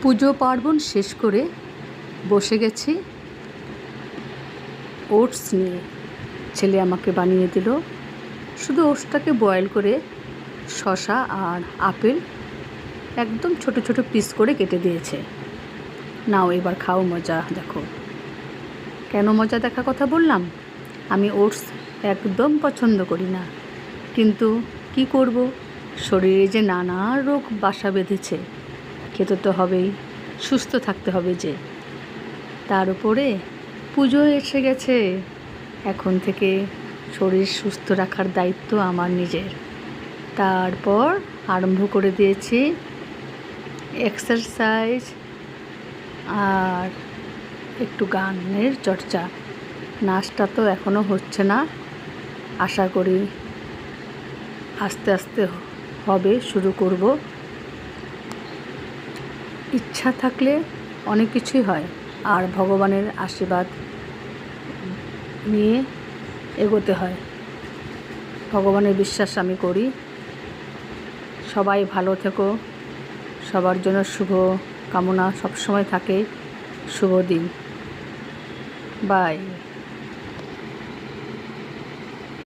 পুজো পার্বণ শেষ করে বসে গেছি ওটস নিয়ে। ছেলে আমাকে বানিয়ে দিল। শুধু ওটসটাকে বয়েল করে শসা আর আপেল একদম ছোট ছোট পিস করে কেটে দিয়েছে। নাও এবার খাও, মজা দেখো। কেন মজা দেখার কথা বললাম? আমি ওটস একদম পছন্দ করি না, কিন্তু কি করব, শরীরে যে নানা রোগ বাসা বেঁধেছে, খেতে তো হবেই, সুস্থ থাকতে হবে যে। তার উপরে পুজো এসে গেছে, এখন থেকে শরীর সুস্থ রাখার দায়িত্ব আমার নিজের। তারপর আরম্ভ করে দিয়েছি এক্সারসাইজ আর একটু গানের চর্চা। নাচটা তো এখনও হচ্ছে না, আশা করি আস্তে আস্তে হবে, শুরু করব। ইচ্ছা থাকলে অনেক কিছুই হয়, আর ভগবানের আশীর্বাদ নিয়ে এগোতে হয়। ভগবানের বিশ্বাস আমি করি। সবাই ভালো থেকো, সবার জন্য শুভ কামনা সবসময় থাকে। শুভ দিন, বাই।